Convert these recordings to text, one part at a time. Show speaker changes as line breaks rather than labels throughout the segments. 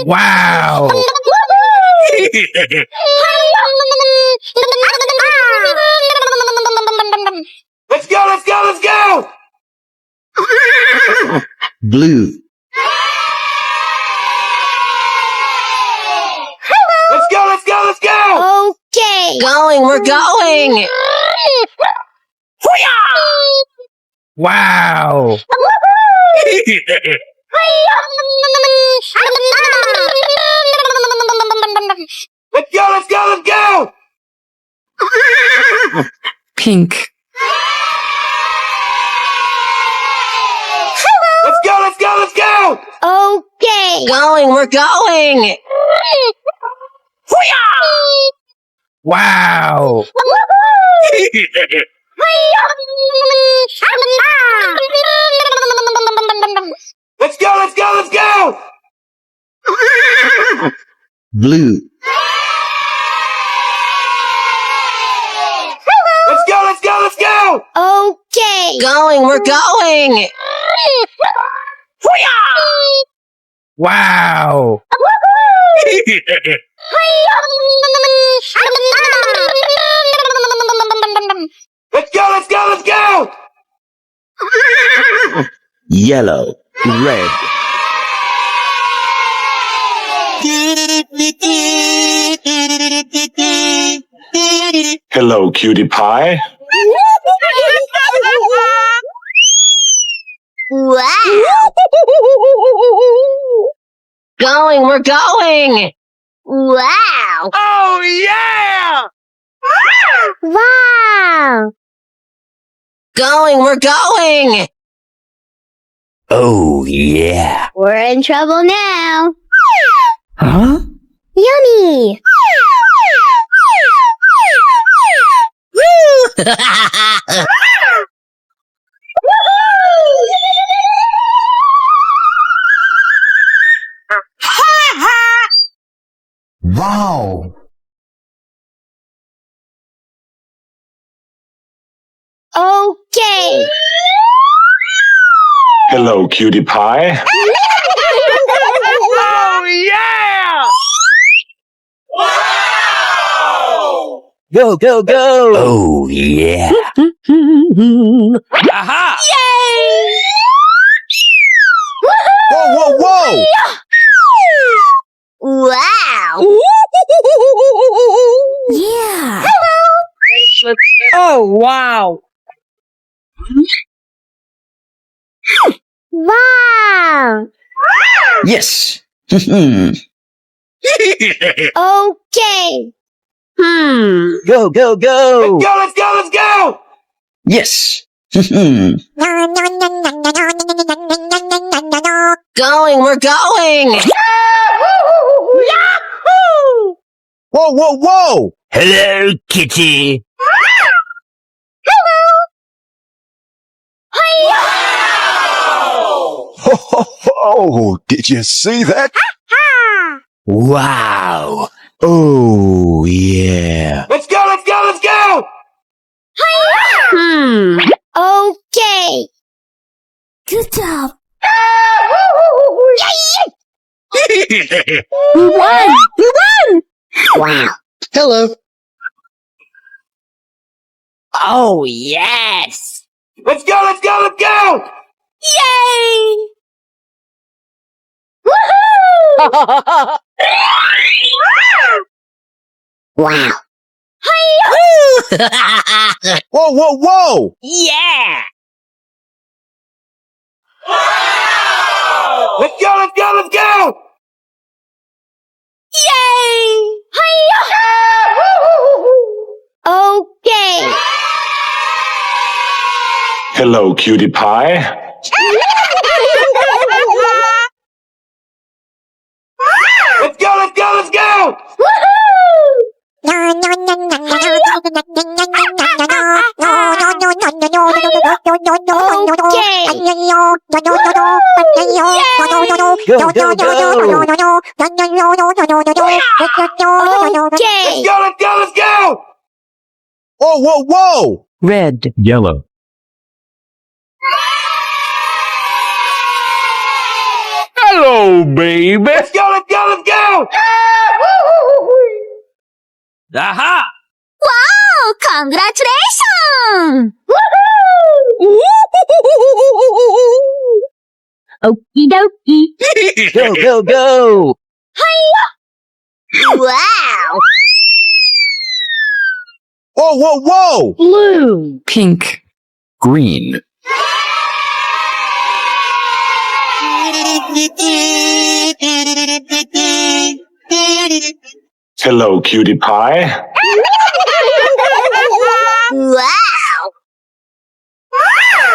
Wow!
Let's go, let's go, let's go!
Blue.
Let's go, let's go, let's go!
Okay.
Going, we're going!
Wow!
Let's go, let's go, let's go!
Pink.
Let's go, let's go, let's go!
Okay.
Going, we're going!
Wow!
Let's go, let's go, let's go!
Blue.
Let's go, let's go, let's go!
Okay.
Going, we're going!
Wow!
Let's go, let's go, let's go!
Yellow. Red.
Hello, cutie pie.
Wow.
Going, we're going!
Wow.
Oh, yeah!
Wow.
Going, we're going!
Oh, yeah.
We're in trouble now.
Huh?
Yummy.
Wow!
Okay.
Hello, cutie pie.
Oh, yeah!
Go, go, go! Oh, yeah.
Aha!
Whoa, whoa, whoa!
Wow. Yeah.
Oh, wow!
Wow.
Yes.
Okay.
Go, go, go!
Let's go, let's go, let's go!
Yes.
Going, we're going!
Whoa, whoa, whoa! Hello, kitty.
Ho, ho, ho. Did you see that?
Wow. Oh, yeah.
Let's go, let's go, let's go!
Okay. Good job. We won. We won. Wow.
Hello.
Oh, yes!
Let's go, let's go, let's go!
Yay. Wow.
Whoa, whoa, whoa!
Yeah!
Let's go, let's go, let's go!
Yay. Okay.
Hello, cutie pie.
Let's go, let's go, let's go!
Go, go, go!
Okay.
Let's go, let's go, let's go!
Whoa, whoa, whoa!
Red.
Yellow.
Hello, baby. Let's go, let's go, let's
Aha!
Oh, congratulations! Okie dokie.
Go, go, go!
Wow!
Whoa, whoa, whoa!
Blue.
Pink. Green.
Hello, cutie pie.
Wow!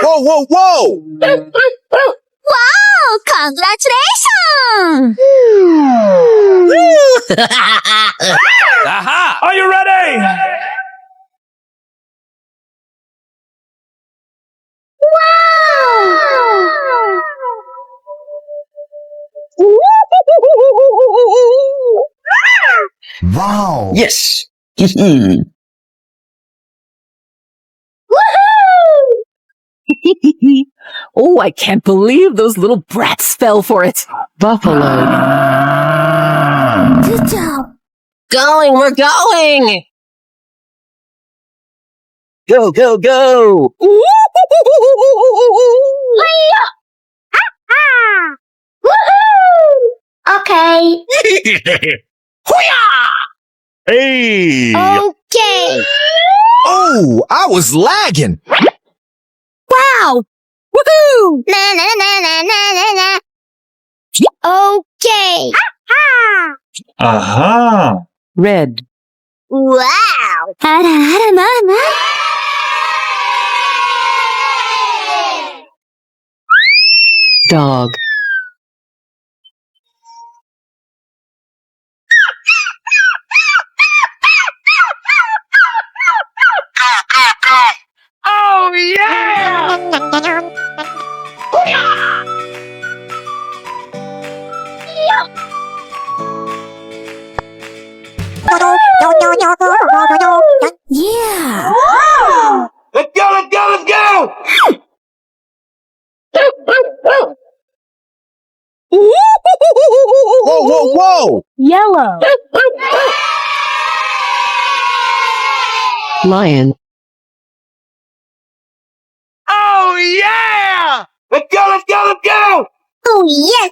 Whoa, whoa, whoa!
Wow! Congratulations!
Aha!
Are you ready?
Wow!
Yes!
Oh, I can't believe those little brats fell for it. Buffalo.
Good job.
Going, we're going! Go, go, go!
Okay.
Hey!
Okay.
Oh, I was lagging!
Wow! Woohoo!
Na na na na na na na. Okay.
Aha.
Red.
Wow. Hara hara mama.
Dog.
Oh yeah!
Yeah.
Let's go, let's go, let's go!
Whoa, whoa, whoa!
Yellow.
Lion.
Oh yeah! Let's go, let's go, let's go!
Oh yes.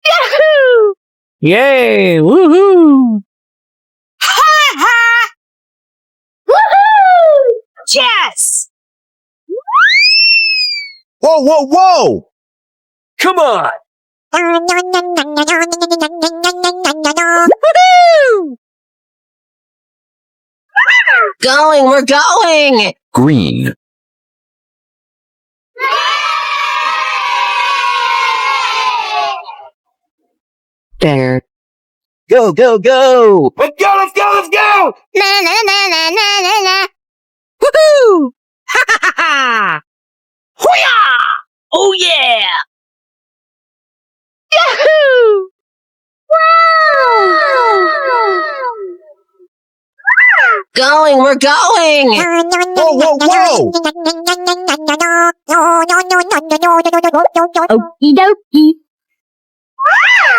Yahoo!
Yay! Woohoo!
Woohoo!
Yes!
Whoa, whoa, whoa!
Come on!
Going, we're going!
Green. Bear.
Go, go, go!
Let's go, let's go, let's go!
Na na na na na na na.
Woohoo! Ha ha ha ha! Hoo-yah! Oh yeah!
Yahoo! Wow!
Going, we're going!
Whoa, whoa, whoa!
Okie dokie.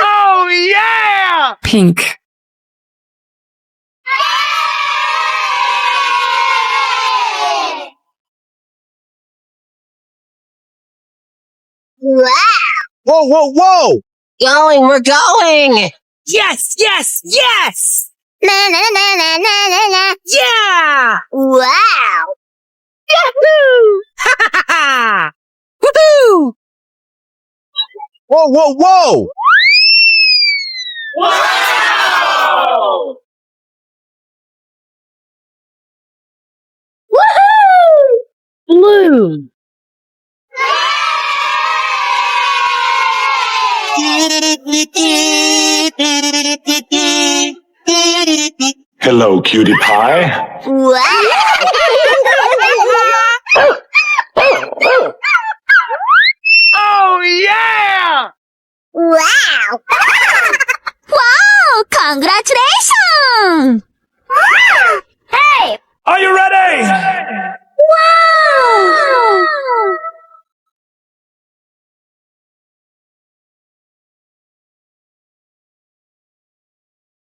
Oh yeah!
Pink.
Wow!
Whoa, whoa, whoa!
Going, we're going! Yes, yes, yes!
Na na na na na na na.
Yeah!
Wow!
Yahoo! Ha ha ha ha! Woohoo!
Whoa, whoa, whoa!
Wow!
Woohoo!
Blue.
Hello, cutie pie.
Wow!
Oh yeah!
Wow! Wow! Congratulations! Hey!
Are you ready?
Wow!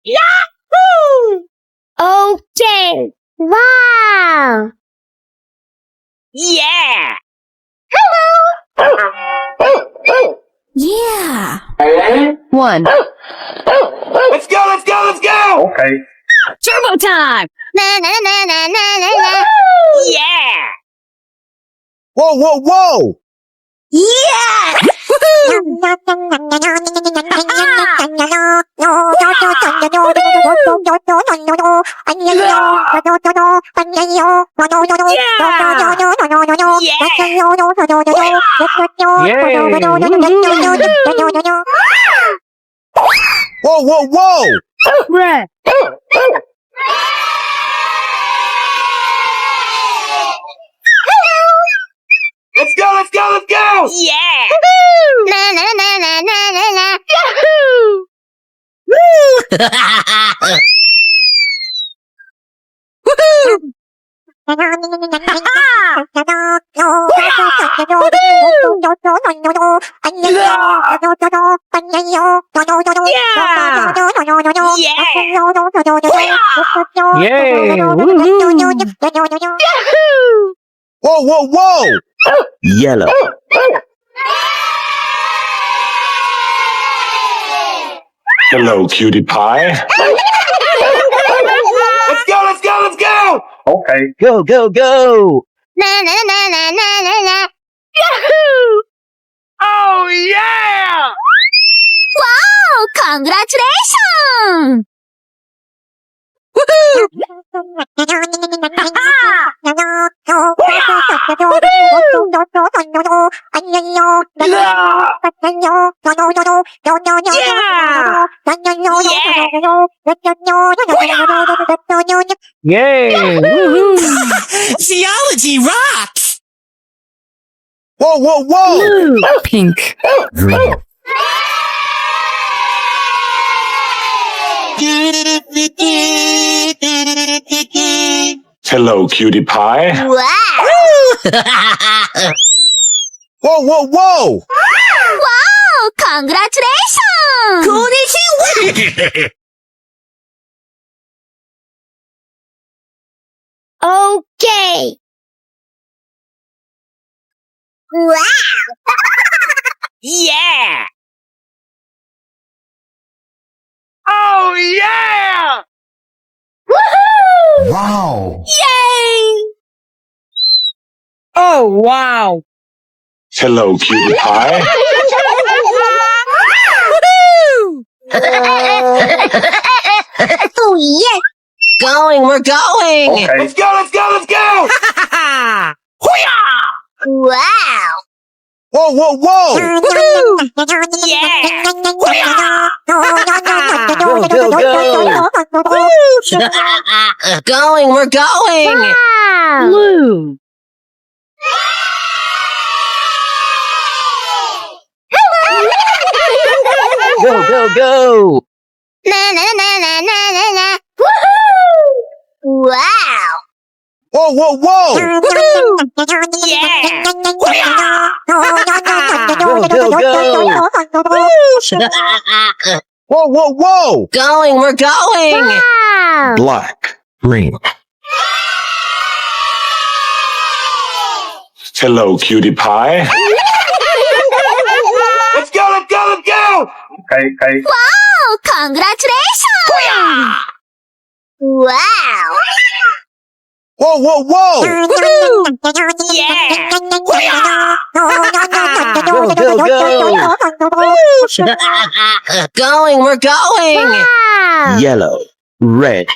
Yahoo! Okay. Wow.
Yeah.
Yeah.
One.
Let's go, let's go, let's go! Okay.
Turbo time!
Na na na na na na na.
Yeah.
Whoa, whoa, whoa!
Yeah.
Whoa, whoa, whoa!
Red.
Let's go, let's go, let's go!
Yeah.
Na na na na na na na.
Whoa, whoa, whoa! Yellow.
Hello, cutie pie.
Let's go, let's go, let's go! Okay.
Go, go, go!
Na na na na na na na.
Oh, yeah!
Wow! Congratulations!
Yay!
Geology rocks.
Whoa, whoa, whoa!
Blue. Pink.
Green.
Hello, cutie pie.
Wow!
Whoa, whoa, whoa!
Wow! Congratulations! Okay. Wow!
Yeah.
Oh, yeah!
Woohoo!
Wow!
Yay!
Oh, wow.
Hello, cutie pie.
Oh, yes!
Going, we're going.
Okay. Let's go, let's go, let's go!
Wow!
Whoa, whoa, whoa!
Yeah.
Go, go, go!
Going, we're going.
Wow!
Blue.
Go, go, go!
Na na na na na na na. Woohoo! Wow!
Whoa, whoa, whoa!
Yeah.
Go, go, go! Whoa, whoa, whoa!
Going, we're going.
Wow!
Black. Green.
Hello, cutie pie.
Let's go, let's go, let's go! Okay, okay.
Wow! Congratulations! Wow!
Whoa, whoa, whoa!
Yeah.
Go, go, go!
Going, we're going.
Wow!
Yellow. Red.